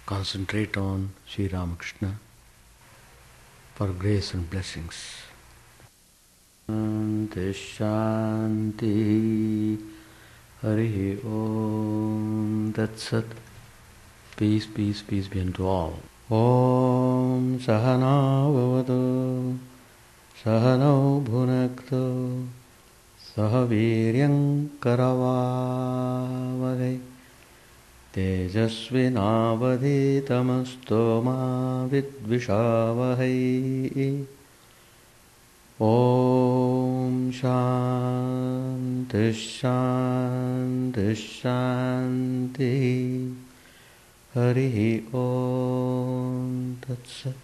concentrate on Sri Ramakrishna for grace and blessings. Shanti Shanti Hari Om Tat Sat. Peace, peace, peace be unto all. Om Sahana Bhavatu Sahano Bhunaktu Sahaviryam Karavavai Tejasvinavadhitamasto ma vidvishavahai. Om Shanti Shanti Shanti Hari Om Tat Sat.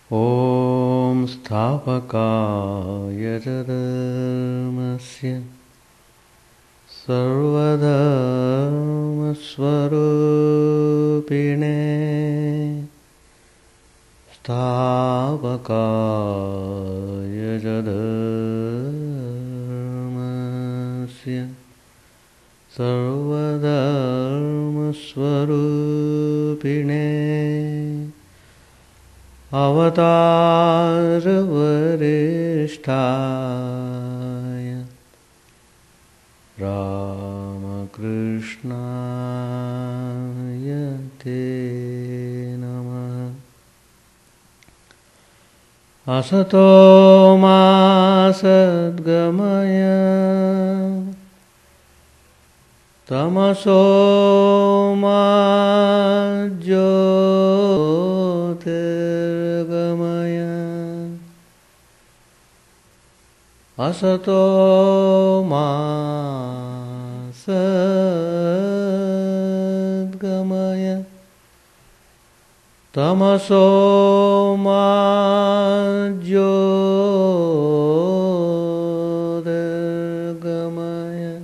Om Sthapakaya Dharmasya Sarvadharma Swarupine Sthapakaya Dharmasya Sarvadharma Swarupine Avatara Varishtaya Ramakrishna Te Namah. Asato ma sadgamaya Tamaso ma jyotirgamaya. Asato ma sadgamaya Tamaso ma jyotirgamaya.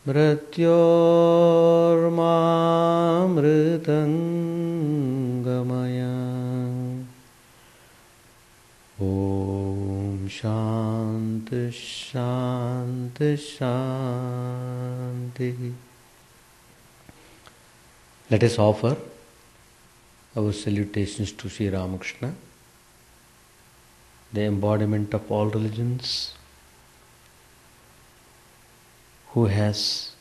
Mrityormamritangamaya. Om Shanti Shanti Shanti. Let us offer our salutations to Sri Ramakrishna, the embodiment of all religions, who has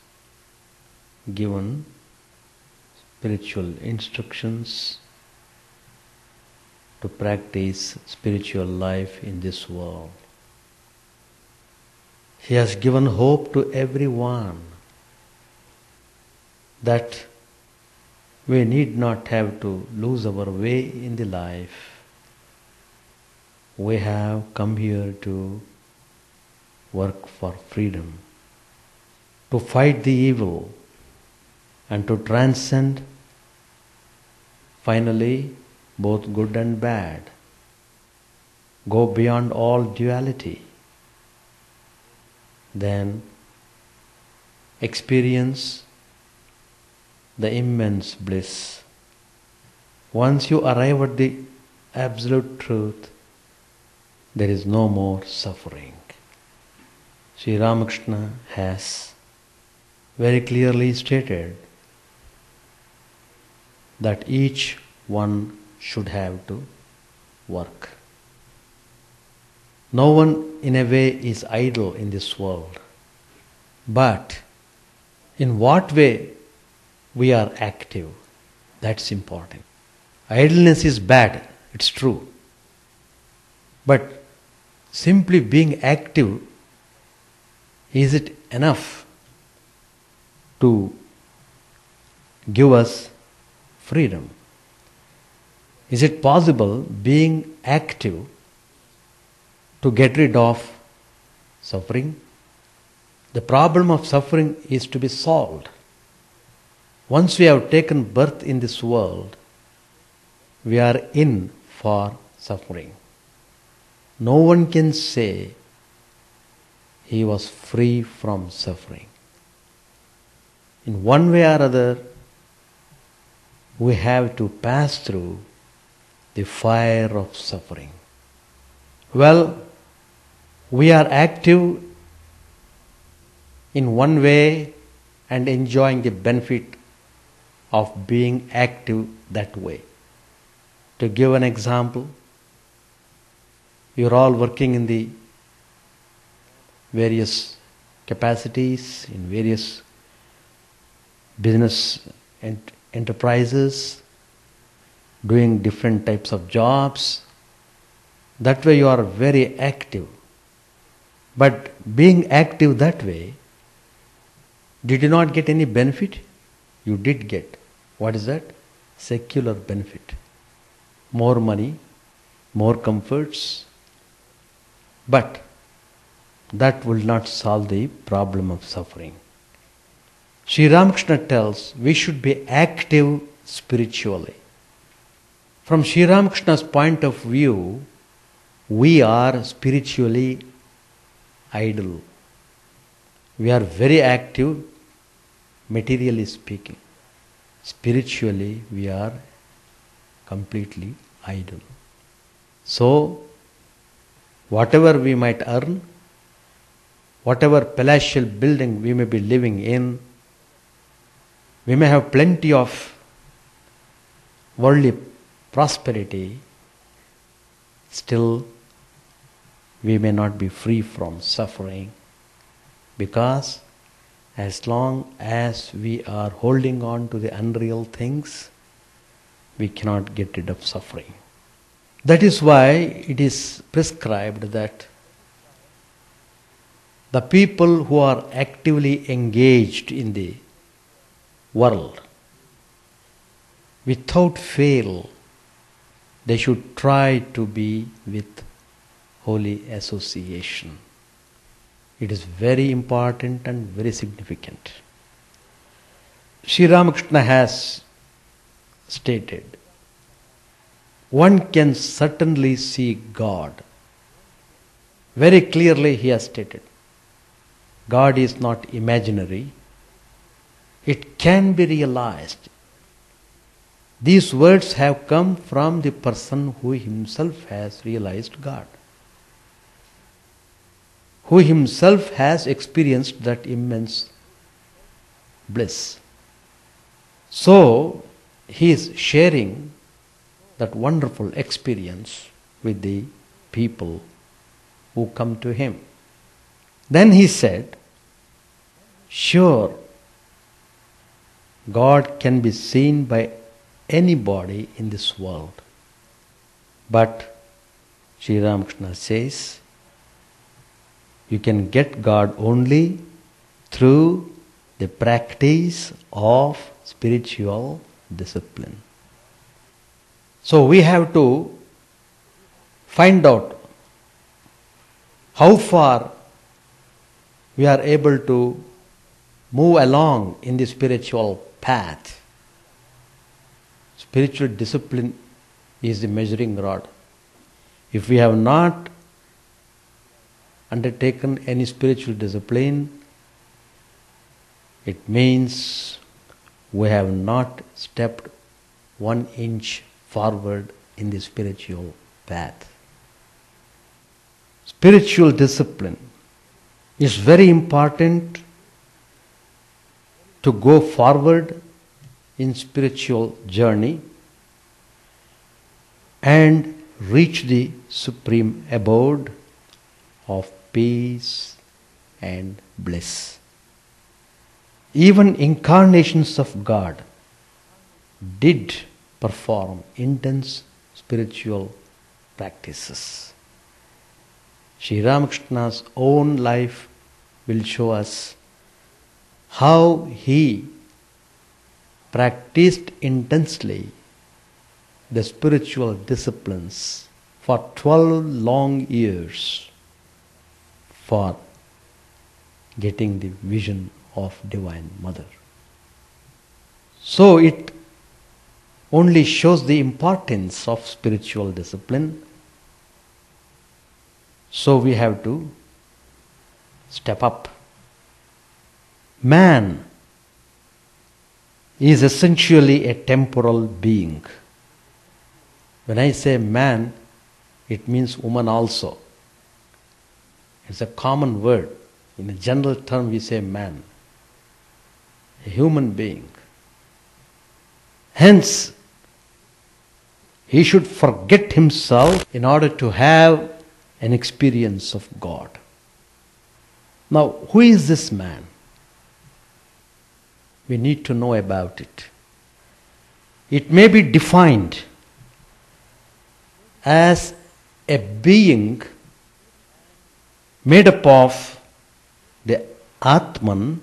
given spiritual instructions to practice spiritual life in this world. He has given hope to everyone that we need not have to lose our way in the life. We have come here to work for freedom, to fight the evil and to transcend finally both good and bad, go beyond all duality, then experience the immense bliss. Once you arrive at the absolute truth, there is no more suffering. Sri Ramakrishna has very clearly stated that each one should have to work. No one in a way is idle in this world. But in what way we are active, that's important. Idleness is bad, it's true. But simply being active, is it enough to give us freedom? Is it possible, being active, to get rid of suffering? The problem of suffering is to be solved. Once we have taken birth in this world, we are in for suffering. No one can say he was free from suffering. In one way or other, we have to pass through the fire of suffering. Well, we are active in one way and enjoying the benefit of being active that way. To give an example, you're all working in the various capacities, in various business and enterprises, doing different types of jobs. That way you are very active. But being active that way, did you not get any benefit? You did get. What is that? Secular benefit. More money, more comforts. But that will not solve the problem of suffering. Sri Ramakrishna tells we should be active spiritually. From Sri Ramakrishna's point of view, we are spiritually idle. We are very active, materially speaking. Spiritually, we are completely idle. So, whatever we might earn, whatever palatial building we may be living in, we may have plenty of worldly prosperity, still we may not be free from suffering, because as long as we are holding on to the unreal things, we cannot get rid of suffering. That is why it is prescribed that the people who are actively engaged in the world, without fail, they should try to be with holy association. It is very important and very significant. Sri Ramakrishna has stated, one can certainly see God. Very clearly he has stated, God is not imaginary. It can be realized. These words have come from the person who himself has realized God, who himself has experienced that immense bliss. So, he is sharing that wonderful experience with the people who come to him. Then he said, sure, God can be seen by anybody in this world. But Sri Ramakrishna says, you can get God only through the practice of spiritual discipline. So we have to find out how far we are able to move along in the spiritual path. Spiritual discipline is the measuring rod. If we have not undertaken any spiritual discipline, it means we have not stepped 1 inch forward in the spiritual path. Spiritual discipline is very important to go forward in spiritual journey and reach the supreme abode of peace and bliss. Even incarnations of God did perform intense spiritual practices. Sri Ramakrishna's own life will show us how he practiced intensely the spiritual disciplines for 12 long years for getting the vision of Divine Mother. So it only shows the importance of spiritual discipline. So we have to step up. Man is essentially a temporal being. When I say man, it means woman also. It's a common word In a general term we say man, a human being. Hence, he should forget himself in order to have an experience of God. Now, who is this man? We need to know about it. It may be defined as a being made up of the Atman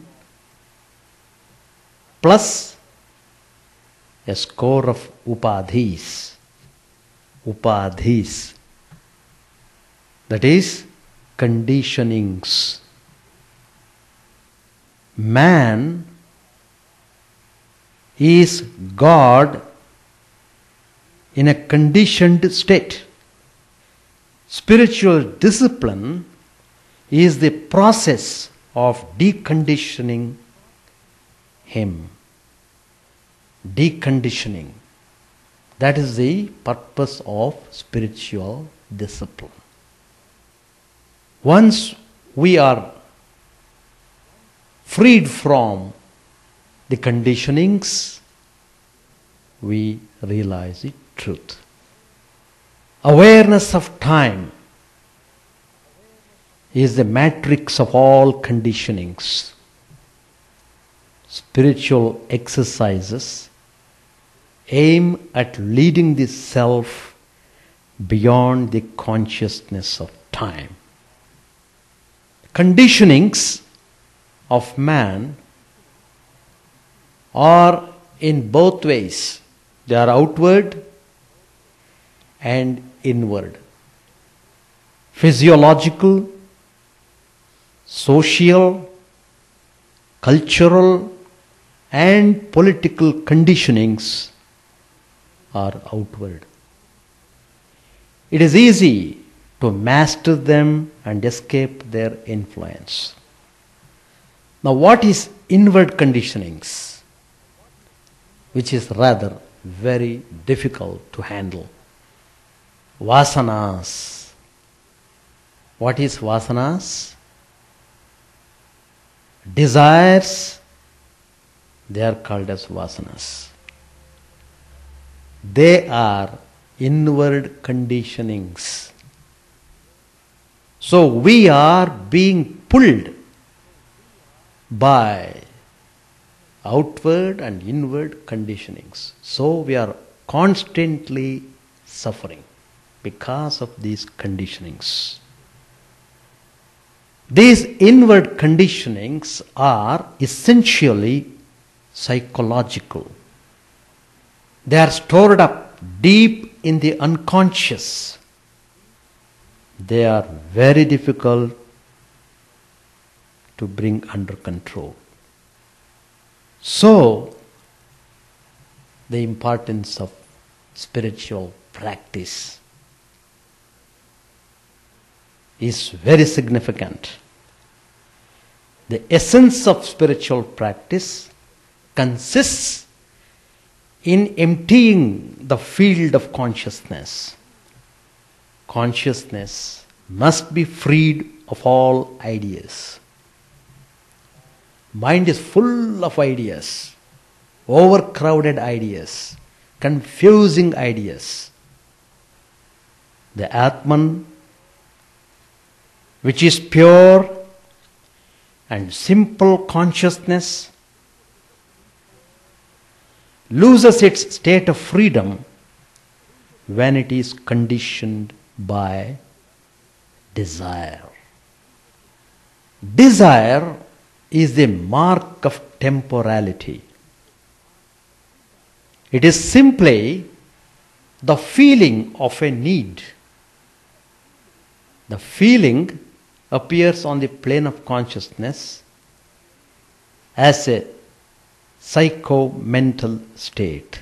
plus a score of upadhis. Upadhis. That is conditionings. Man is God in a conditioned state. Spiritual discipline is the process of deconditioning him. Deconditioning. That is the purpose of spiritual discipline. Once we are freed from the conditionings, we realize the truth. Awareness of time is the matrix of all conditionings. Spiritual exercises aim at leading the self beyond the consciousness of time. Conditionings of man are in both ways. They are outward and inward. Physiological, social, cultural, and political conditionings are outward. It is easy to master them and escape their influence. Now, what is inward conditionings? Which is rather very difficult to handle. Vasanas. What is vasanas? Desires, they are called as vasanas. They are inward conditionings. So we are being pulled by outward and inward conditionings. So we are constantly suffering because of these conditionings. These inward conditionings are essentially psychological. They are stored up deep in the unconscious. They are very difficult to bring under control. So, the importance of spiritual practice is very significant. The essence of spiritual practice consists in emptying the field of consciousness. Consciousness must be freed of all ideas. Mind is full of ideas, overcrowded ideas, confusing ideas. The Atman, which is pure and simple consciousness, loses its state of freedom when it is conditioned by desire. Desire is the mark of temporality. It is simply the feeling of a need. The feeling appears on the plane of consciousness as a psycho-mental state.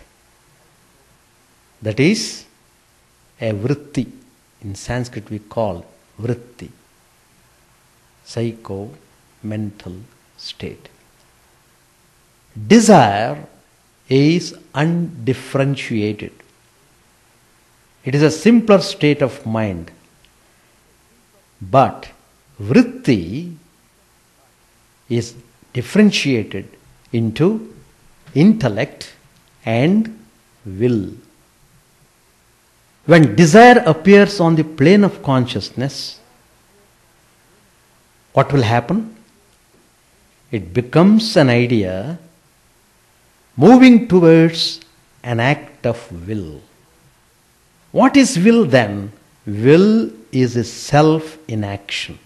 That is a vritti. In Sanskrit we call vritti. Psycho-mental state. Desire is undifferentiated. It is a simpler state of mind. But vritti is differentiated into intellect and will. When desire appears on the plane of consciousness, what will happen? It becomes an idea moving towards an act of will. What is will then? Will is a self in action.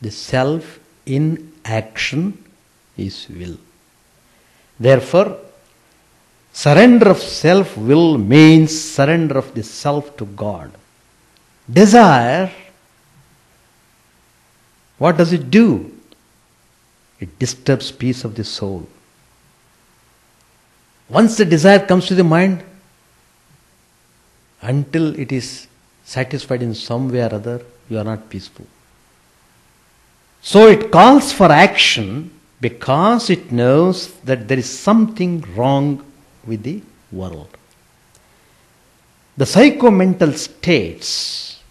The self in action is will. Therefore, surrender of self-will means surrender of the self to God. Desire, what does it do? It disturbs peace of the soul. Once the desire comes to the mind, until it is satisfied in some way or other, you are not peaceful. So it calls for action because it knows that there is something wrong with the world. The psychomental states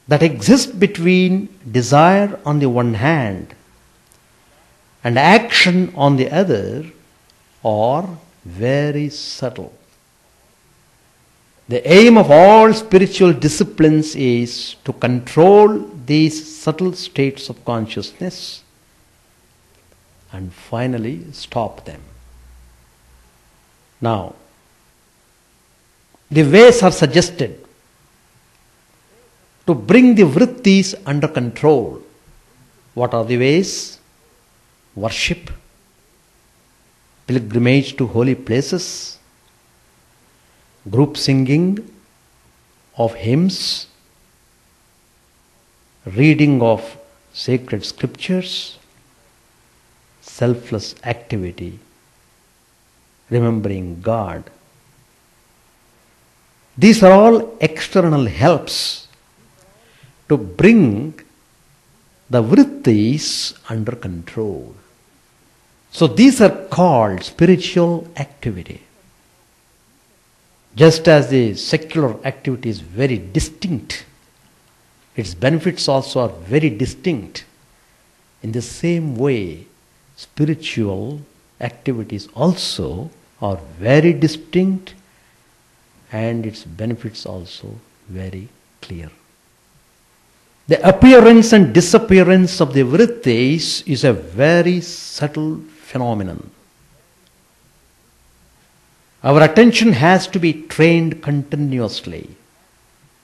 that exist between desire on the one hand and action on the other are very subtle. The aim of all spiritual disciplines is to control these subtle states of consciousness and finally stop them. Now, the ways are suggested to bring the vrittis under control. What are the ways? Worship, pilgrimage to holy places, group singing of hymns, reading of sacred scriptures, selfless activity, remembering God. These are all external helps to bring the vrittis under control. So these are called spiritual activity. Just as the secular activity is very distinct, its benefits also are very distinct. In the same way, spiritual activities also are very distinct and its benefits also very clear. The appearance and disappearance of the vrittis is a very subtle phenomenon. Our attention has to be trained continuously.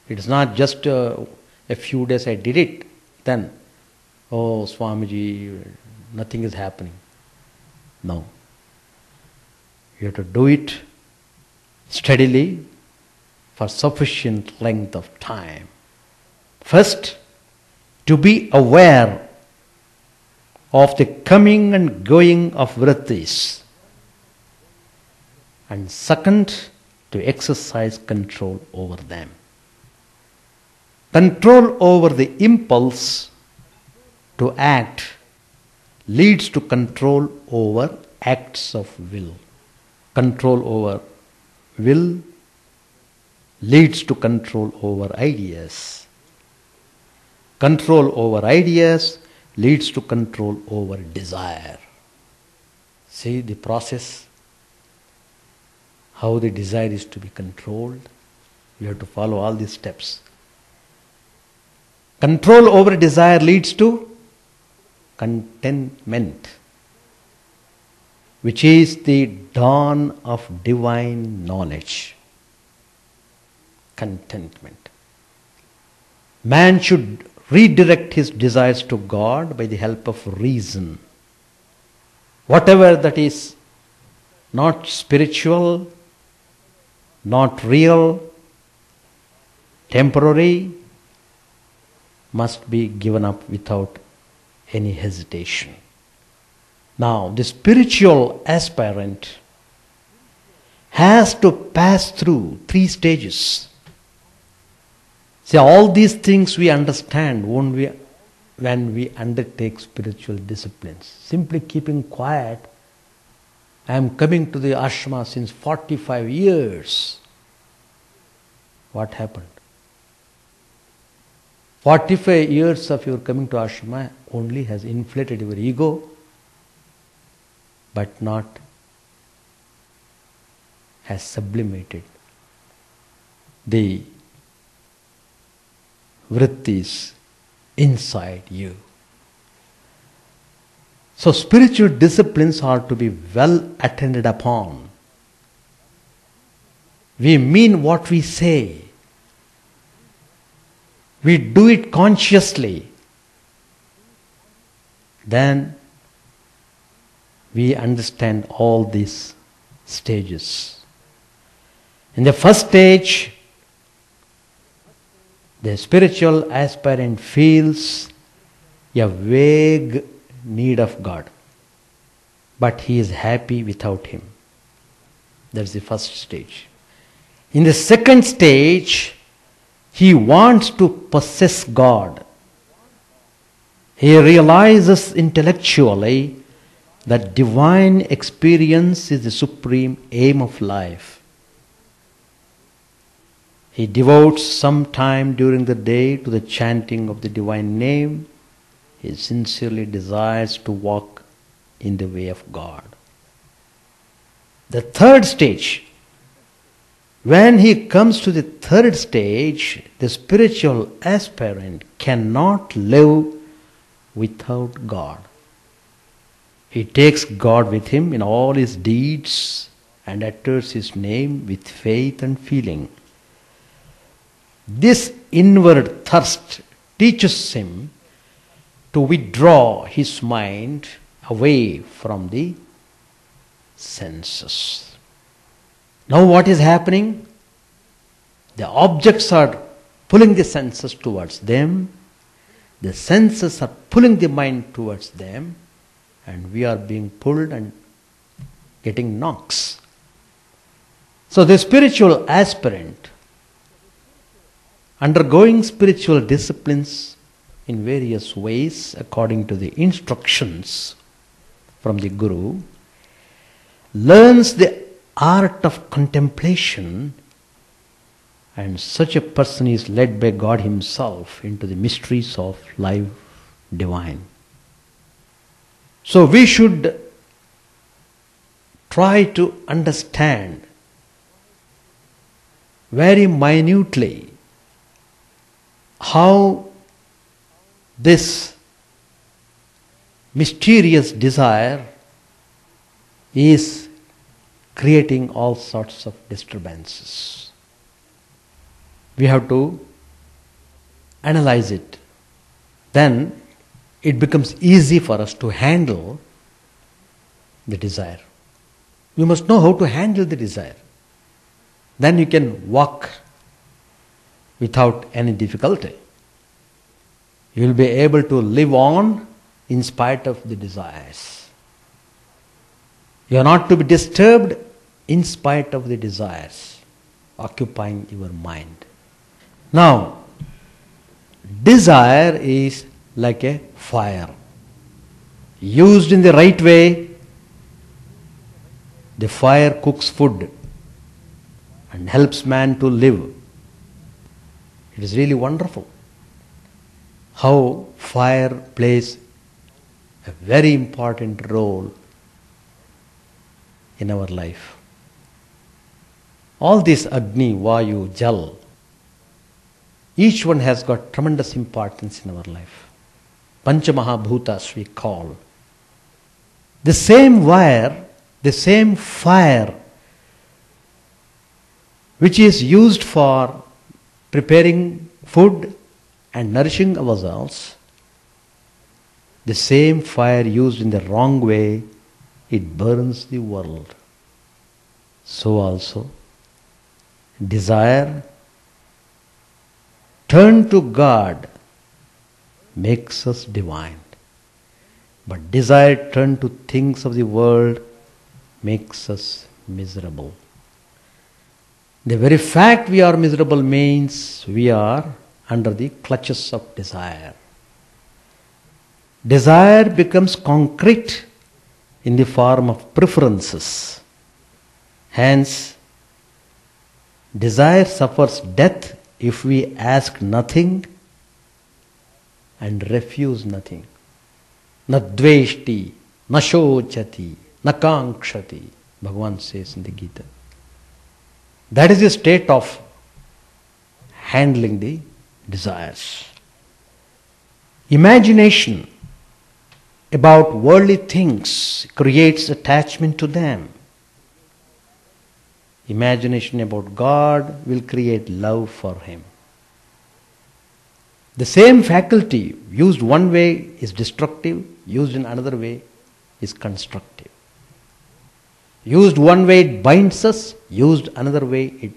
It is not just a few days I did it, then, oh Swamiji, nothing is happening. No. You have to do it steadily for sufficient length of time. First, to be aware of the coming and going of vrittis. And second, to exercise control over them. Control over the impulse to act leads to control over acts of will. Control over will leads to control over ideas. Control over ideas leads to control over desire. See the process? How the desire is to be controlled. You have to follow all these steps. Control over desire leads to contentment, which is the dawn of divine knowledge. Contentment. Man should redirect his desires to God by the help of reason. Whatever that is not spiritual, not real, temporary, must be given up without any hesitation. Now, the spiritual aspirant has to pass through 3 stages. See, all these things we understand when we undertake spiritual disciplines. Simply keeping quiet. I am coming to the ashrama since 45 years. What happened? 45 years of your coming to ashrama only has inflated your ego, but not has sublimated the vrittis inside you. So spiritual disciplines are to be well attended upon. We mean what we say. We do it consciously. Then we understand all these stages. In the first stage, the spiritual aspirant feels a vague need of God, but he is happy without Him. That's the first stage. In the second stage, he wants to possess God. He realizes intellectually that divine experience is the supreme aim of life. He devotes some time during the day to the chanting of the divine name. He sincerely desires to walk in the way of God. The third stage, when he comes to the third stage, the spiritual aspirant cannot live without God. He takes God with him in all his deeds and utters His name with faith and feeling. This inward thirst teaches him to withdraw his mind away from the senses. Now what is happening? The objects are pulling the senses towards them. The senses are pulling the mind towards them. And we are being pulled and getting knocks. So the spiritual aspirant, undergoing spiritual disciplines in various ways according to the instructions from the Guru, learns the art of contemplation, and such a person is led by God Himself into the mysteries of life divine. So we should try to understand very minutely how this mysterious desire is creating all sorts of disturbances. We have to analyze it. Then it becomes easy for us to handle the desire. You must know how to handle the desire. Then you can walk without any difficulty. You will be able to live on in spite of the desires. You are not to be disturbed in spite of the desires occupying your mind. Now, desire is like a fire. Used in the right way, the fire cooks food and helps man to live. It is really wonderful how fire plays a very important role in our life. All this Agni, Vayu, Jal, each one has got tremendous importance in our life. Panchamahabhutas we call. The same wire, the same fire which is used for preparing food and nourishing ourselves, the same fire used in the wrong way, it burns the world. So also, desire turned to God makes us divine. But desire turned to things of the world makes us miserable. The very fact we are miserable means we are under the clutches of desire. Desire becomes concrete in the form of preferences. Hence, desire suffers death if we ask nothing and refuse nothing. Na dveshti, na shochati, na kankshati, Bhagavan says in the Gita. That is the state of handling the desires. Imagination about worldly things creates attachment to them. Imagination about God will create love for Him. The same faculty used one way is destructive, used in another way is constructive. Used one way it binds us, used another way it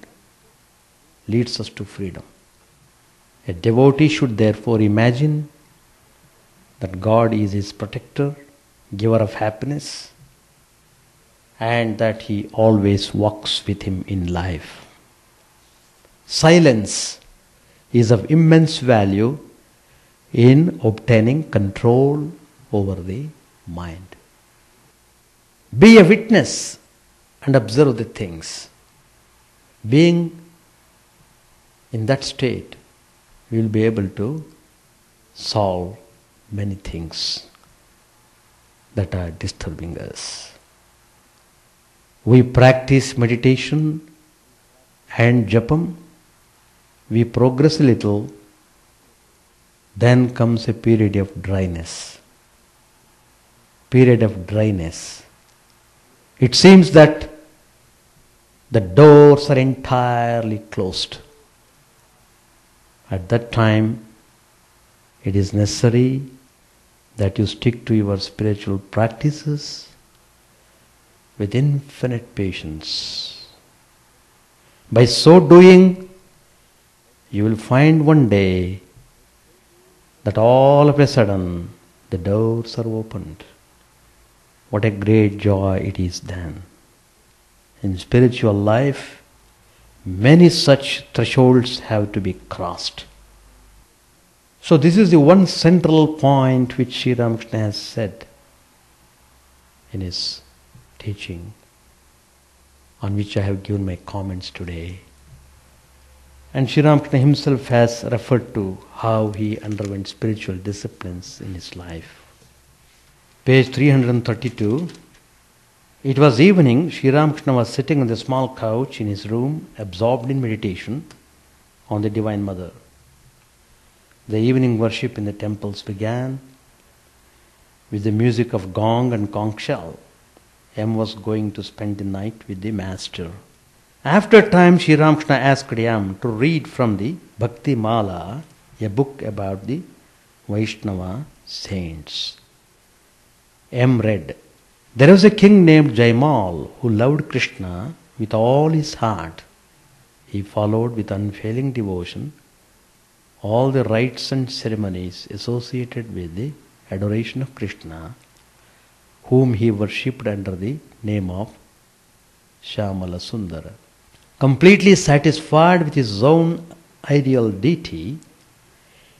leads us to freedom. A devotee should therefore imagine that God is his protector, giver of happiness, and that he always walks with him in life. Silence is of immense value in obtaining control over the mind. Be a witness and observe the things. Being in that state, we will be able to solve many things that are disturbing us. We practice meditation and japam, we progress a little, then comes a period of dryness. Period of dryness. It seems that the doors are entirely closed. At that time, it is necessary that you stick to your spiritual practices with infinite patience. By so doing, you will find one day that all of a sudden the doors are opened. What a great joy it is then. In spiritual life, many such thresholds have to be crossed. So this is the one central point which Sri Ramakrishna has said in his teaching, on which I have given my comments today. And Sri Ramakrishna himself has referred to how he underwent spiritual disciplines in his life. Page 332. It was evening. Sri Ramakrishna was sitting on the small couch in his room, absorbed in meditation on the Divine Mother. The evening worship in the temples began with the music of gong and conch shell. M was going to spend the night with the Master. After a time, Sri Ramakrishna asked M to read from the Bhakti Mala, a book about the Vaishnava saints. M read, "There was a king named Jaimal who loved Krishna with all his heart. He followed with unfailing devotion all the rites and ceremonies associated with the adoration of Krishna, whom he worshipped under the name of Shyamala Sundara. Completely satisfied with his own ideal deity,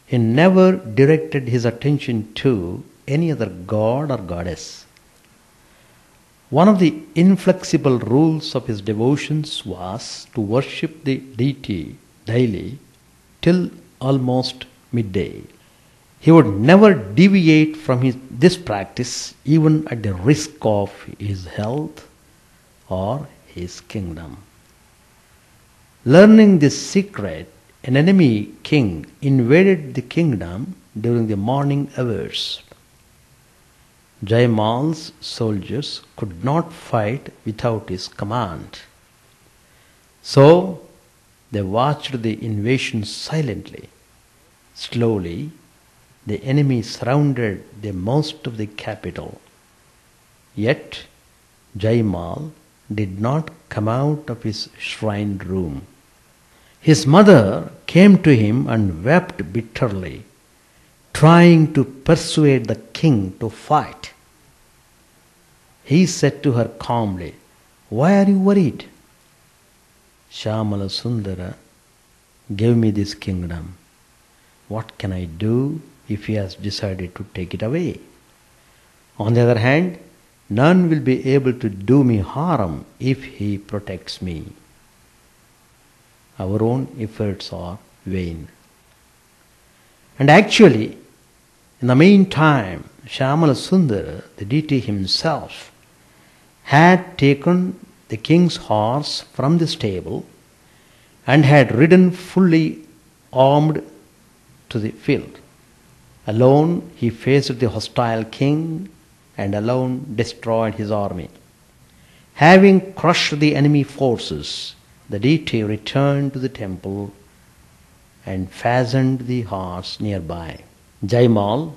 he never directed his attention to any other god or goddess. One of the inflexible rules of his devotions was to worship the deity daily till almost midday. He would never deviate from this practice even at the risk of his health or his kingdom. Learning this secret, an enemy king invaded the kingdom during the morning hours. Jaimal's soldiers could not fight without his command. So they watched the invasion silently. Slowly, the enemy surrounded the most of the capital. Yet Jaimal did not come out of his shrine room. His mother came to him and wept bitterly, trying to persuade the king to fight. He said to her calmly, "Why are you worried? Shyamala Sundara gave me this kingdom. What can I do if he has decided to take it away? On the other hand, none will be able to do me harm if he protects me. Our own efforts are vain." And actually, In the meantime, Shyamala Sundara, the deity himself, had taken the king's horse from the stable and had ridden fully armed to the field. Alone he faced the hostile king and alone destroyed his army. Having crushed the enemy forces, the deity returned to the temple and fastened the horse nearby. Jaimal,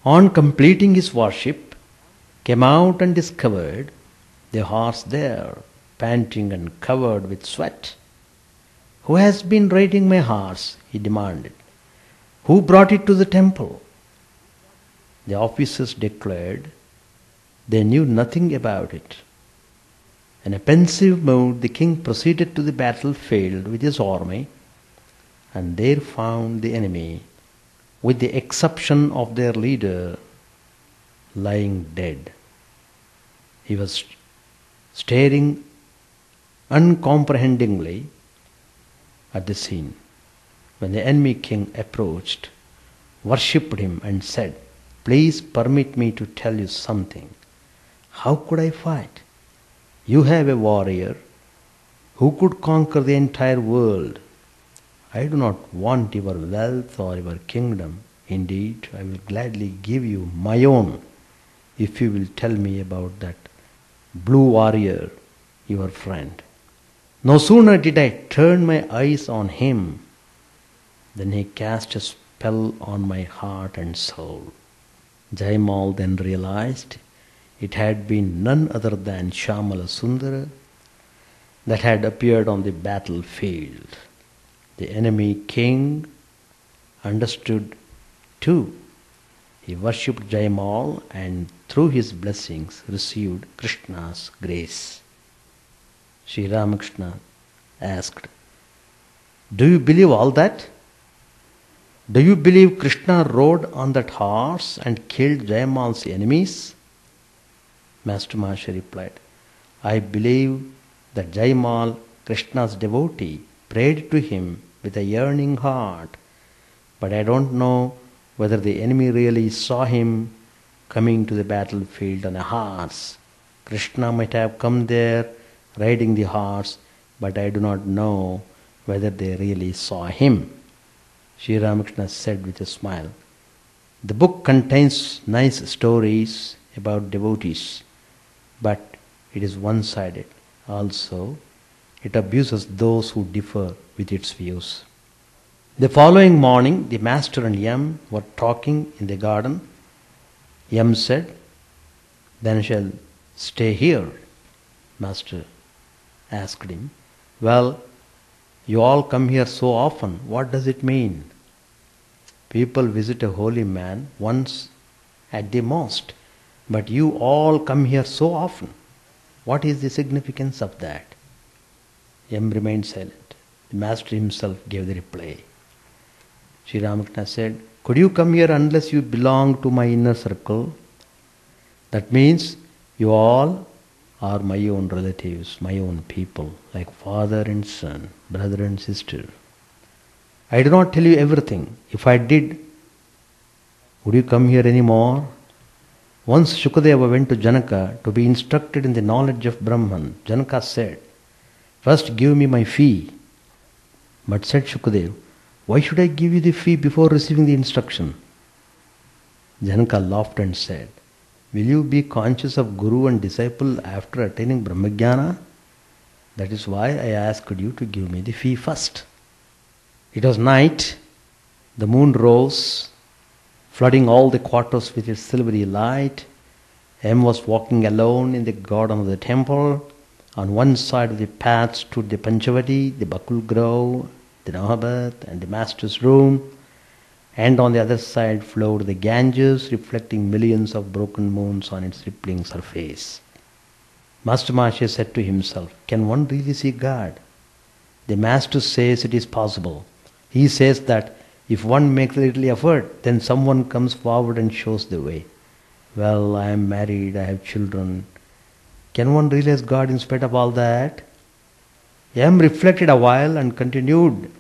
on completing his worship, came out and discovered the horse there, panting and covered with sweat. "Who has been riding my horse?" he demanded. "Who brought it to the temple?" The officers declared they knew nothing about it. In a pensive mood, the king proceeded to the battlefield with his army and there found the enemy, with the exception of their leader, lying dead. He was staring uncomprehendingly at the scene. When the enemy king approached, worshipped him and said, "Please permit me to tell you something. How could I fight? You have a warrior who could conquer the entire world. I do not want your wealth or your kingdom. Indeed, I will gladly give you my own if you will tell me about that blue warrior, your friend." No sooner did I turn my eyes on him than he cast a spell on my heart and soul. Jaimal then realized it had been none other than Shyamala Sundara that had appeared on the battlefield. The enemy king understood too. He worshipped Jaimal and through his blessings received Krishna's grace. Sri Ramakrishna asked, "Do you believe all that? Do you believe Krishna rode on that horse and killed Jaimal's enemies?" Master Maharshi replied, "I believe that Jaimal, Krishna's devotee, prayed to him with a yearning heart, but I don't know whether the enemy really saw him coming to the battlefield on a horse. Krishna might have come there riding the horse, but I do not know whether they really saw him." Sri Ramakrishna said with a smile, "The book contains nice stories about devotees, but it is one-sided. Also, it abuses those who differ with its views." The following morning, the master and Yam were talking in the garden. Yam said, "Then I shall stay here." Master asked him, "Well, you all come here so often. What does it mean?" "People visit a holy man once at the most, but you all come here so often. What is the significance of that?" Yam remained silent. The master himself gave the reply. Sri Ramakrishna said, "Could you come here unless you belong to my inner circle? That means you all are my own relatives, my own people, like father and son, brother and sister. I do not tell you everything. If I did, would you come here anymore?" Once Shukadeva went to Janaka to be instructed in the knowledge of Brahman. Janaka said, "First give me my fee." But said Shukadeva, "Why should I give you the fee before receiving the instruction?" Janaka laughed and said, "Will you be conscious of Guru and disciple after attaining Brahmajnana? That is why I asked you to give me the fee first." It was night. The moon rose, flooding all the quarters with its silvery light. M was walking alone in the garden of the temple. On one side of the path stood the Panchavati, the Bakul grove, the Nahabat, and the master's room. And on the other side flowed the Ganges, reflecting millions of broken moons on its rippling surface. Master Maharshi said to himself, "Can one really see God? The master says it is possible. He says that if one makes a little effort, then someone comes forward and shows the way. Well, I am married, I have children. Can one realize God in spite of all that?" M reflected a while and continued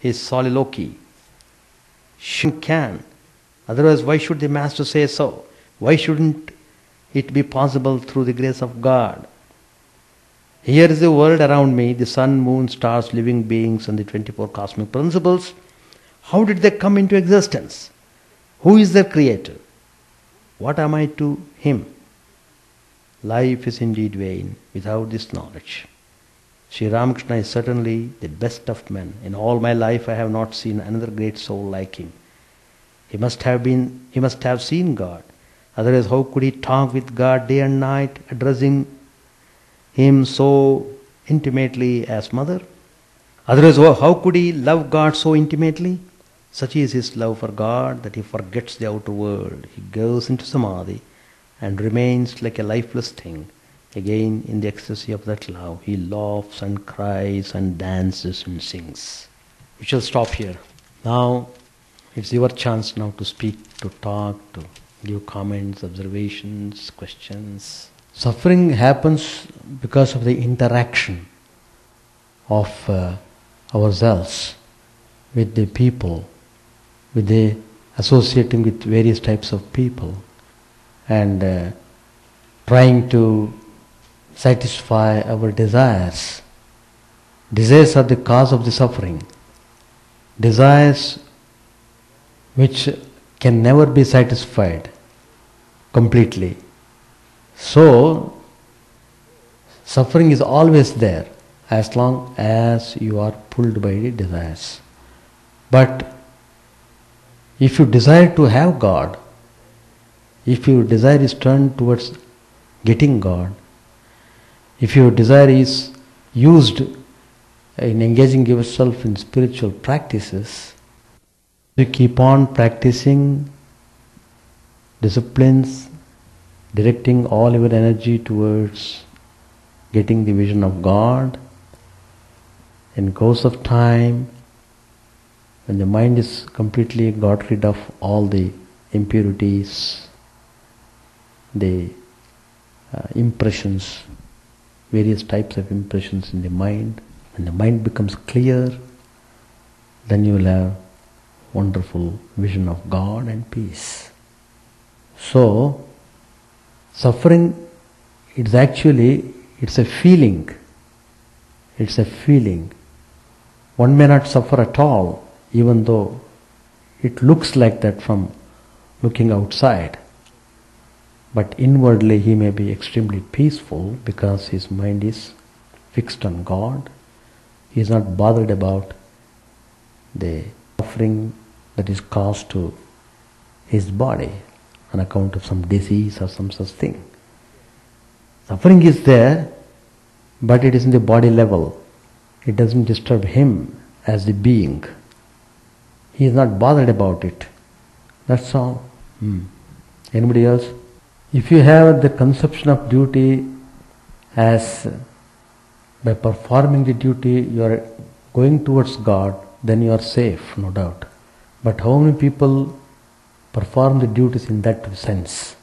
his soliloquy. "Sure can. Otherwise, why should the Master say so? Why shouldn't it be possible through the grace of God? Here is the world around me, the sun, moon, stars, living beings, and the 24 cosmic principles. How did they come into existence? Who is their creator? What am I to him? Life is indeed vain without this knowledge. Sri Ramakrishna is certainly the best of men. In all my life I have not seen another great soul like him. He must have seen God. Otherwise, how could he talk with God day and night, addressing him so intimately as mother? Otherwise, how could he love God so intimately? Such is his love for God that he forgets the outer world. He goes into samadhi and remains like a lifeless thing. Again, in the ecstasy of that love, he laughs and cries and dances and sings. We shall stop here. Now, it's your chance now to speak, to talk, to give comments, observations, questions. Suffering happens because of the interaction of ourselves with the people, with the associating with various types of people, and trying to satisfy our desires. Desires are the cause of the suffering. Desires which can never be satisfied completely. So, suffering is always there as long as you are pulled by the desires. But if you desire to have God, if your desire is turned towards getting God, if your desire is used in engaging yourself in spiritual practices, you keep on practicing disciplines, directing all your energy towards getting the vision of God. In course of time, when the mind is completely got rid of all the impurities, the impressions, various types of impressions in the mind, when the mind becomes clear, then you will have wonderful vision of God and peace. So, suffering, it's a feeling. It's a feeling. One may not suffer at all, even though it looks like that from looking outside. But inwardly he may be extremely peaceful because his mind is fixed on God. He is not bothered about the suffering that is caused to his body on account of some disease or some such thing. Suffering is there, but it is in the body level. It doesn't disturb him as the being. He is not bothered about it. That's all. Anybody else? If you have the conception of duty as by performing the duty you are going towards God, then you are safe, no doubt. But how many people perform the duties in that sense?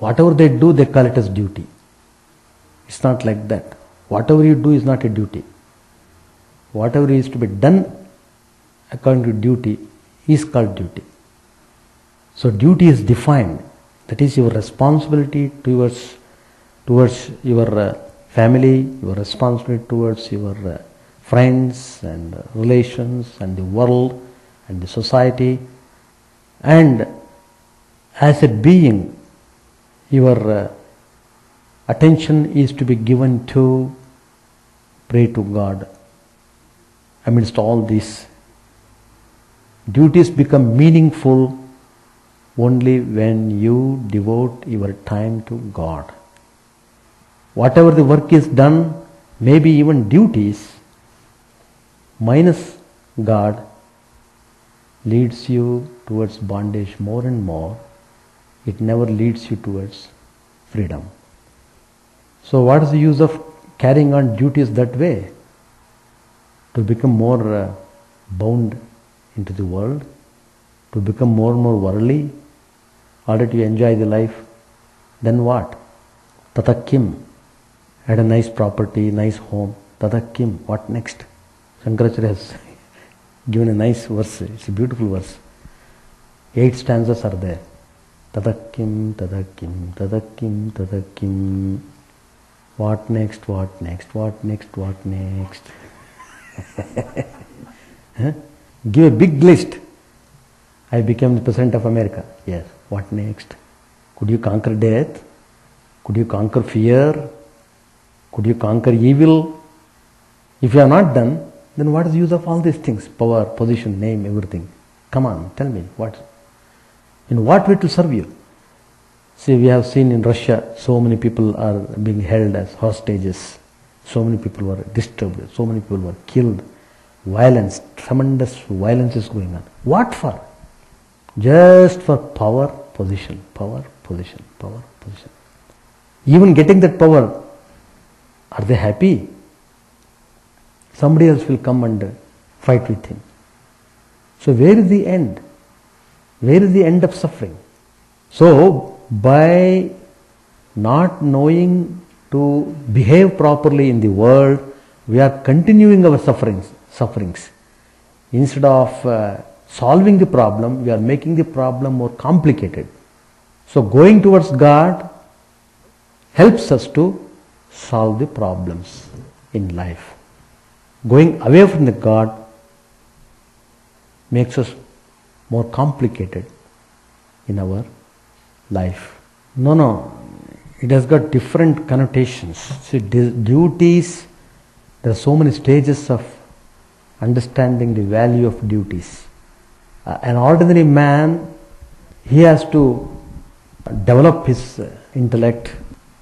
Whatever they do, they call it as duty. It's not like that. Whatever you do is not a duty. Whatever is to be done according to duty is called duty. So duty is defined. That is your responsibility towards your family, your responsibility towards your friends and relations and the world and the society. And as a being, your attention is to be given to pray to God. Amidst all these duties become meaningful only when you devote your time to God. Whatever the work is done, maybe even duties, minus God, leads you towards bondage more and more. It never leads you towards freedom. So what is the use of carrying on duties that way? To become more bound into the world, to become more and more worldly, order to enjoy the life, then what? Tata kim? Had a nice property, nice home. Tata kim? What next? Shankaracharya has given a nice verse. It's a beautiful verse. 8 stanzas are there. Tadakim, tadakim, tadakim, tadakim. What next, what next, what next, what next? Huh? Give a big list. I became the President of America. Yes. What next? Could you conquer death? Could you conquer fear? Could you conquer evil? If you have not done, then what is the use of all these things? Power, position, name, everything. Come on, tell me, in what way to serve you? See, we have seen in Russia, so many people are being held as hostages. So many people were disturbed. So many people were killed. Violence, tremendous violence is going on. What for? Just for power, position, power, position, power, position. Even getting that power, are they happy? Somebody else will come and fight with him. So where is the end? Where is the end of suffering? So by not knowing to behave properly in the world, we are continuing our sufferings. Instead of solving the problem, we are making the problem more complicated. So going towards God helps us to solve the problems in life. Going away from the God makes us more complicated in our life. No, it has got different connotations. See, duties, there are so many stages of understanding the value of duties. An ordinary man, he has to develop his intellect,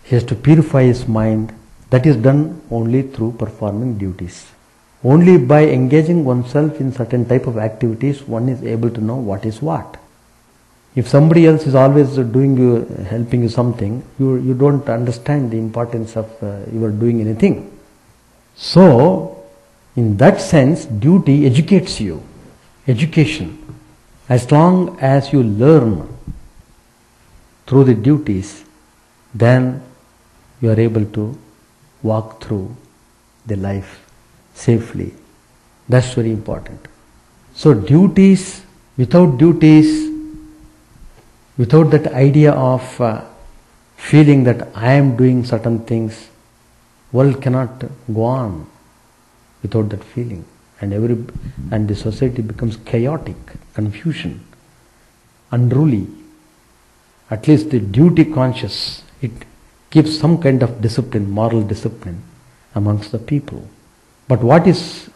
he has to purify his mind. That is done only through performing duties. Only by engaging oneself in certain type of activities, one is able to know what is what. If somebody else is always helping you something, you don't understand the importance of you are doing anything. So, in that sense, duty educates you. Education. As long as you learn through the duties, then you are able to walk through the life safely. That's very important. So duties, without that idea of feeling that I am doing certain things, world cannot go on without that feeling. And the society becomes chaotic, confusion, unruly. At least the duty conscious, it keeps some kind of discipline, moral discipline amongst the people. But what is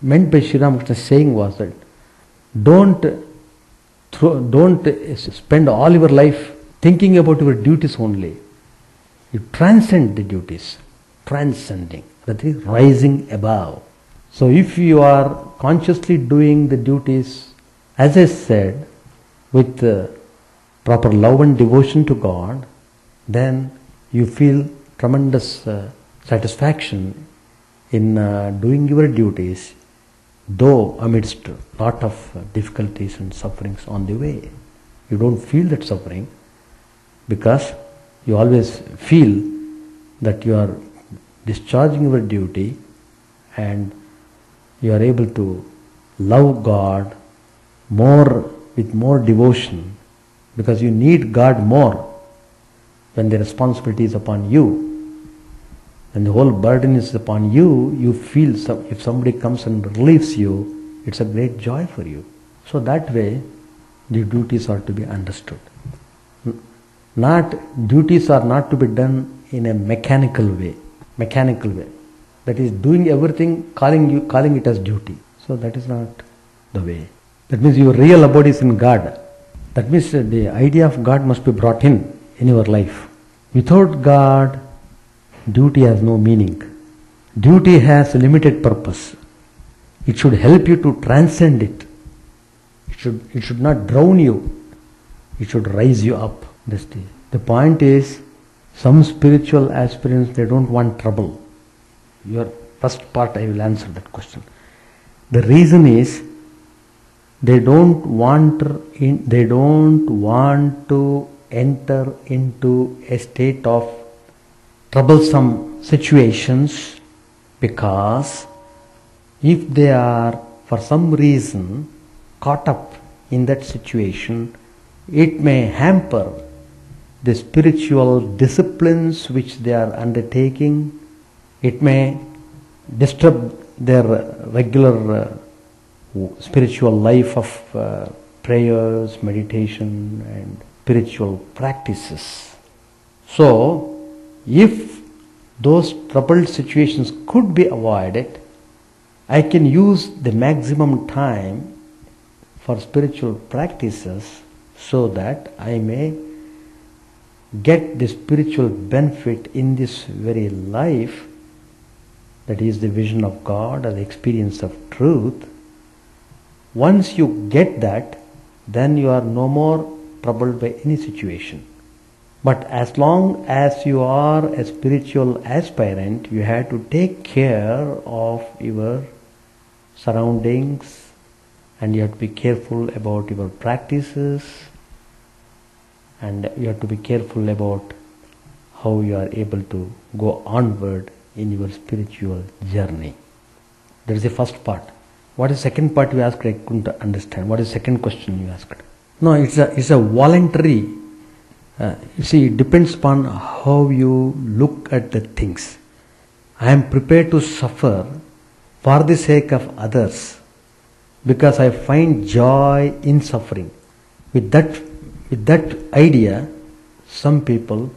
meant by Sri Ramakrishna saying was that don't spend all your life thinking about your duties only. You transcend the duties, transcending, that is rising above. So if you are consciously doing the duties, as I said, with proper love and devotion to God, then you feel tremendous satisfaction in doing your duties, though amidst lot of difficulties and sufferings on the way. You don't feel that suffering because you always feel that you are discharging your duty and you are able to love God more with more devotion, because you need God more when the responsibility is upon you. When the whole burden is upon you, you feel if somebody comes and relieves you, it's a great joy for you. So that way, the duties are to be understood. Duties are not to be done in a mechanical way. That is doing everything, calling it as duty. So that is not the way. That means your real abode is in God. That means the idea of God must be brought in your life. Without God, duty has no meaning. Duty has a limited purpose. It should help you to transcend it. It should not drown you. It should rise you up. The point is, some spiritual aspirants, they don't want trouble. Your first part, I will answer that question. The reason is, they don't want to enter into a state of troublesome situations, because if they are for some reason caught up in that situation, it may hamper the spiritual disciplines which they are undertaking. It may disturb their regular spiritual life of prayers, meditation and spiritual practices. So, if those troubled situations could be avoided, I can use the maximum time for spiritual practices so that I may get the spiritual benefit in this very life, that is the vision of God or the experience of truth. Once you get that, then you are no more troubled by any situation. But as long as you are a spiritual aspirant, you have to take care of your surroundings and you have to be careful about your practices and you have to be careful about how you are able to go onward in your spiritual journey. That is the first part. What is the second part you asked? I couldn't understand. What is the second question you asked? No, it's a voluntary. You see, it depends upon how you look at the things. I am prepared to suffer for the sake of others because I find joy in suffering. With that idea, some people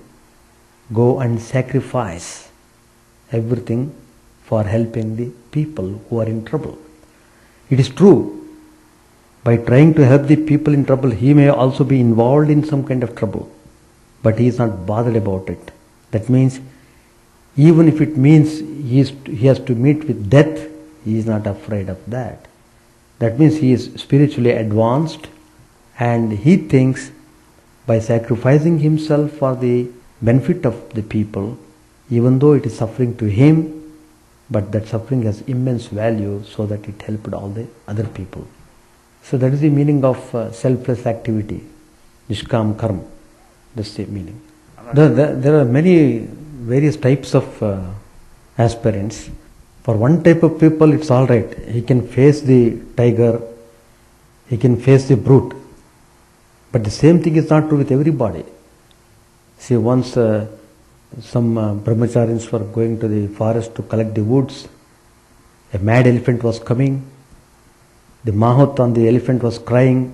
go and sacrifice everything for helping the people who are in trouble. It is true, by trying to help the people in trouble, he may also be involved in some kind of trouble, but he is not bothered about it. That means, even if it means he has to meet with death, he is not afraid of that. That means he is spiritually advanced and he thinks by sacrificing himself for the benefit of the people, even though it is suffering to him, but that suffering has immense value so that it helped all the other people. So that is the meaning of selfless activity, nishkam karma. That's the meaning. There are many various types of aspirants. For one type of people it's all right. He can face the tiger, he can face the brute. But the same thing is not true with everybody. See, once some brahmacharis were going to the forest to collect the woods. A mad elephant was coming. The mahout on the elephant was crying,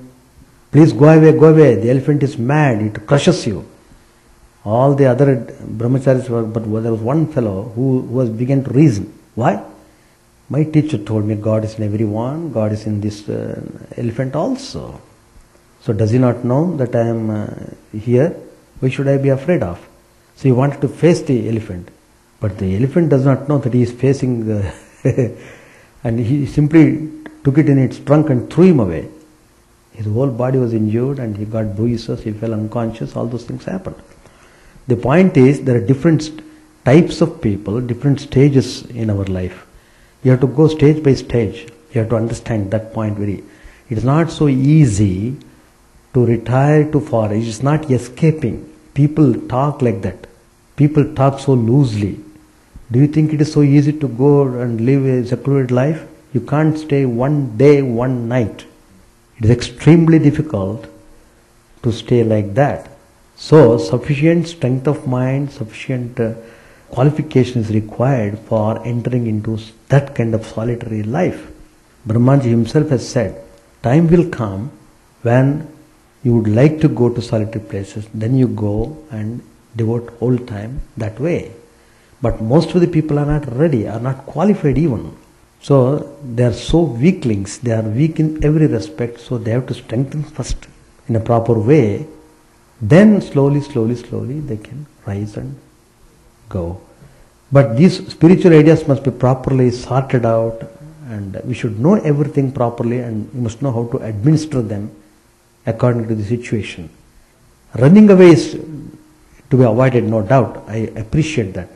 "Please go away, the elephant is mad, it crushes you." All the other brahmacharis were, but there was one fellow who began to reason. Why? My teacher told me God is in everyone, God is in this elephant also. So does he not know that I am here? Why should I be afraid of? So he wanted to face the elephant. But the elephant does not know that he is facing and he simply took it in its trunk and threw him away. His whole body was injured and he got bruises, he fell unconscious, all those things happened. The point is, there are different types of people, different stages in our life. You have to go stage by stage. You have to understand that point very. It is not so easy to retire to forest. It is not escaping. People talk like that. People talk so loosely. Do you think it is so easy to go and live a secluded life? You can't stay one day, one night. It is extremely difficult to stay like that. So, sufficient strength of mind, sufficient qualification is required for entering into that kind of solitary life. Brahmaji himself has said, time will come when you would like to go to solitary places, then you go and devote whole time that way. But most of the people are not ready, are not qualified even. So they are so weaklings, they are weak in every respect, so they have to strengthen first in a proper way. Then slowly they can rise and go. But these spiritual ideas must be properly sorted out, and we should know everything properly, and we must know how to administer them according to the situation. Running away is to be avoided, no doubt. I appreciate that.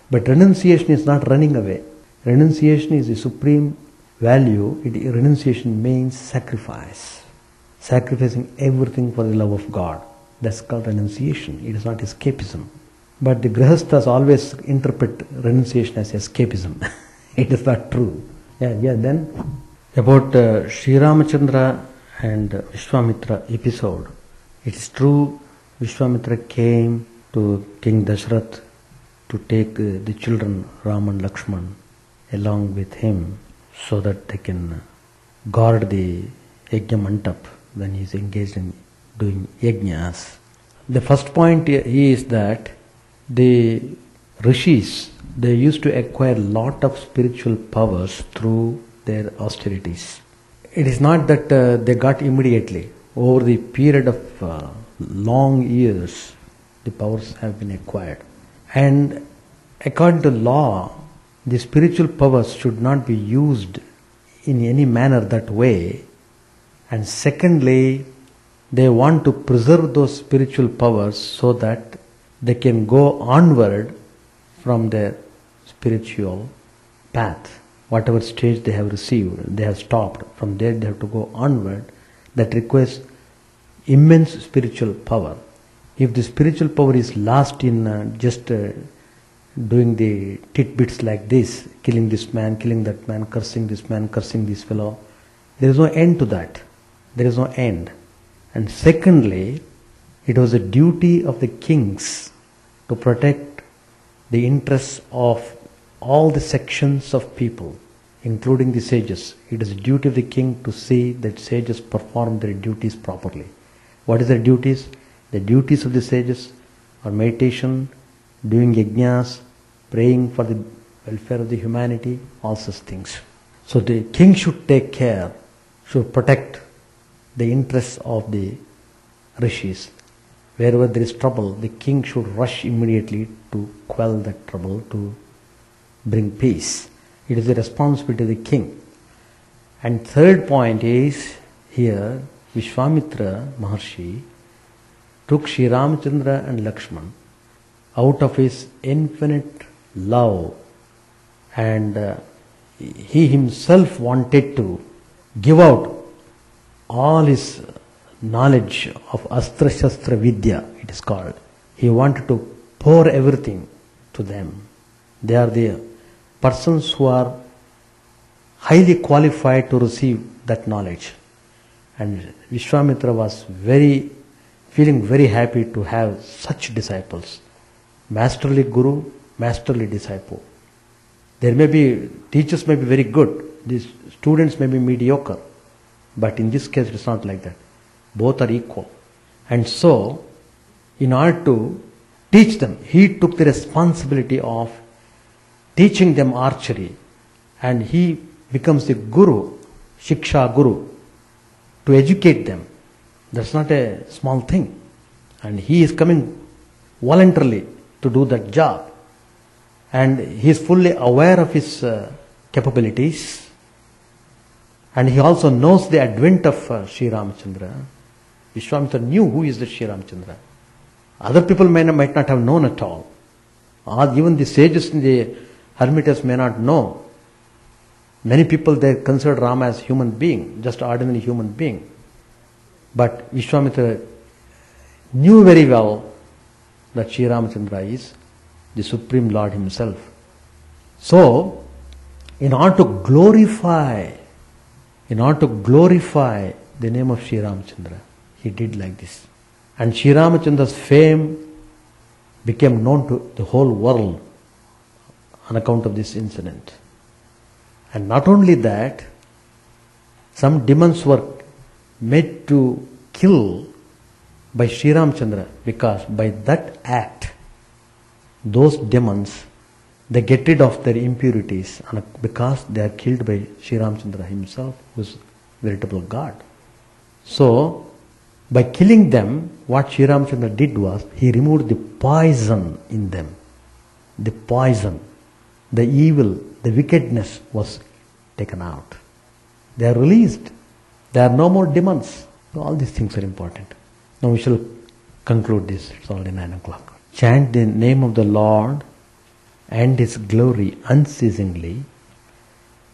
But renunciation is not running away. Renunciation is the supreme value. Renunciation means sacrifice. Sacrificing everything for the love of God. That's called renunciation. It is not escapism. But the grihasthas always interpret renunciation as escapism. It is not true. Yeah, then about Sri Ramachandra and Vishwamitra episode. It is true, Vishwamitra came to King Dashrath to take the children Ram and Lakshman along with him so that they can guard the yajna mantap when he is engaged in doing yajnas. The first point is that the rishis, they used to acquire lot of spiritual powers through their austerities. It is not that they got immediately. Over the period of long years, the powers have been acquired. And according to law, the spiritual powers should not be used in any manner that way. And secondly, they want to preserve those spiritual powers so that they can go onward from their spiritual path. Whatever stage they have received, they have stopped. From there they have to go onward. That requires immense spiritual power. If the spiritual power is lost in just doing the tidbits like this, killing this man, killing that man, cursing this man, cursing this fellow, there is no end to that. There is no end. And secondly, it was a duty of the kings to protect the interests of all the sections of people, including the sages. It is a duty of the king to see that sages perform their duties properly. What is their duties? The duties of the sages are meditation, doing yajnas, praying for the welfare of the humanity, all such things. So the king should take care, should protect the interests of the rishis. Wherever there is trouble, the king should rush immediately to quell that trouble, to bring peace. It is the responsibility of the king. And third point is here, Vishwamitra Maharshi took Sri Ramachandra and Lakshman out of his infinite love, and he himself wanted to give out all his knowledge of Astra Shastra Vidya, it is called. He wanted to pour everything to them. They are the persons who are highly qualified to receive that knowledge. And Vishwamitra was feeling very happy to have such disciples. Masterly guru, masterly disciple. There may be, teachers may be very good, these students may be mediocre, but in this case it is not like that. Both are equal. And so, in order to teach them, he took the responsibility of teaching them archery, and he becomes the guru, shiksha guru, to educate them. That's not a small thing. And he is coming voluntarily to do that job. And he is fully aware of his capabilities. And he also knows the advent of Sri Ramachandra. Vishwamitra knew who is the Sri Ramachandra. Other people might not have known at all. Or even the sages in the hermitages may not know. Many people, they consider Rama as human being, just ordinary human being. But Vishwamitra knew very well that Sri Ramachandra is the Supreme Lord himself. So, in order to glorify the name of Sri Ramachandra, he did like this. And Sri Ramachandra's fame became known to the whole world on account of this incident. And not only that, some demons were made to kill by Sri Ramachandra, because by that act, those demons, they get rid of their impurities because they are killed by Sri Ramachandra himself, who is veritable God. So, by killing them, what Sri Ramachandra did was, he removed the poison in them. The poison, the evil, the wickedness was taken out. They are released. There are no more demons. So all these things are important. Now we shall conclude this. It's already 9 o'clock. Chant the name of the Lord and His glory unceasingly,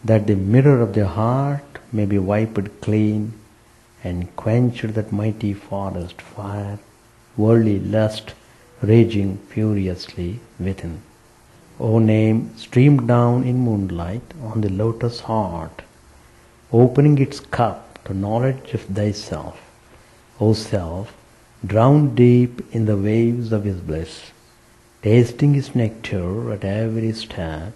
that the mirror of the heart may be wiped clean and quenched that mighty forest fire, worldly lust raging furiously within. O name streamed down in moonlight on the lotus heart, opening its cup to knowledge of thyself. O self, drowned deep in the waves of his bliss, tasting his nectar at every step,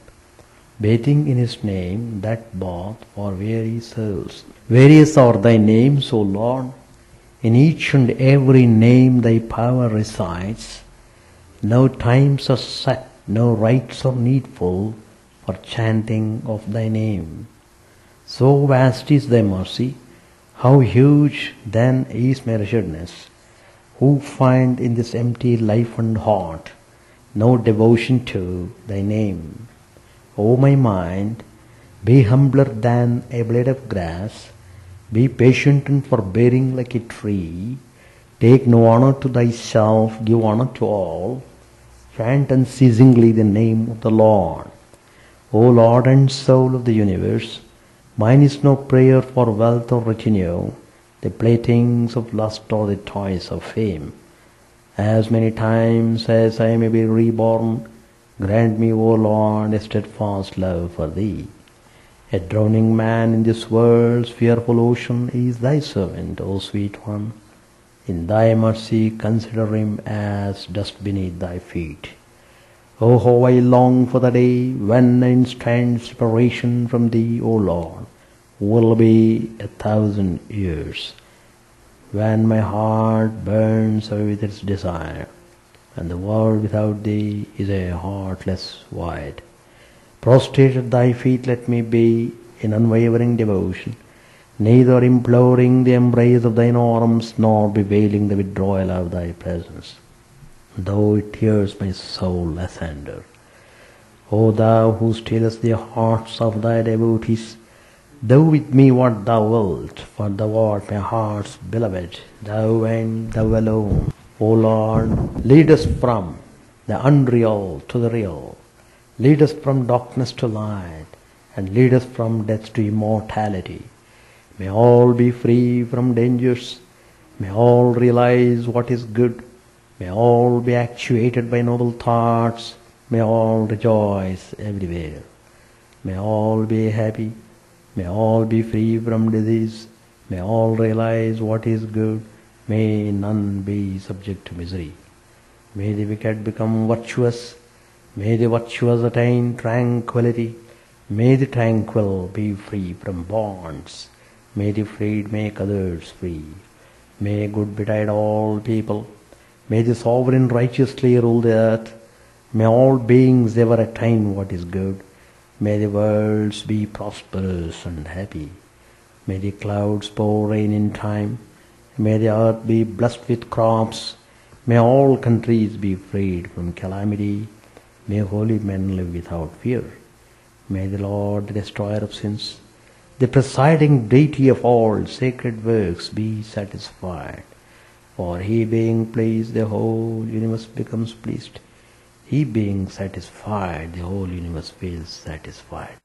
bathing in his name, that bath for weary souls. Various are thy names, O Lord. In each and every name thy power resides. No times are set, no rites are needful for chanting of thy name. So vast is thy mercy, how huge then is my wretchedness, who find in this empty life and heart no devotion to thy name. O my mind, be humbler than a blade of grass, be patient and forbearing like a tree, take no honor to thyself, give honor to all, chant unceasingly the name of the Lord. O Lord and Soul of the universe, mine is no prayer for wealth or retinue, the playthings of lust or the toys of fame. As many times as I may be reborn, grant me, O Lord, a steadfast love for thee. A drowning man in this world's fearful ocean is thy servant, O sweet one. In thy mercy consider him as dust beneath thy feet. O how I long for the day when an instant's separation from thee, O Lord, will be 1,000 years, when my heart burns away with its desire, and the world without thee is a heartless void. Prostrate at thy feet let me be in unwavering devotion, neither imploring the embrace of thine arms, nor bewailing the withdrawal of thy presence, though it tears my soul asunder. O thou who stillest the hearts of thy devotees, do with me what thou wilt, for thou art my heart's beloved, thou and thou alone. O Lord, lead us from the unreal to the real, lead us from darkness to light, and lead us from death to immortality. May all be free from dangers, may all realize what is good, may all be actuated by noble thoughts, may all rejoice everywhere, may all be happy, may all be free from disease, may all realize what is good, may none be subject to misery. May the wicked become virtuous, may the virtuous attain tranquility, may the tranquil be free from bonds, may the freed make others free, may good betide all people, may the sovereign righteously rule the earth, may all beings ever attain what is good, may the worlds be prosperous and happy, may the clouds pour rain in time, may the earth be blessed with crops, may all countries be freed from calamity, may holy men live without fear, may the Lord, the destroyer of sins, the presiding deity of all sacred works, be satisfied. For he being pleased, the whole universe becomes pleased. He being satisfied, the whole universe feels satisfied.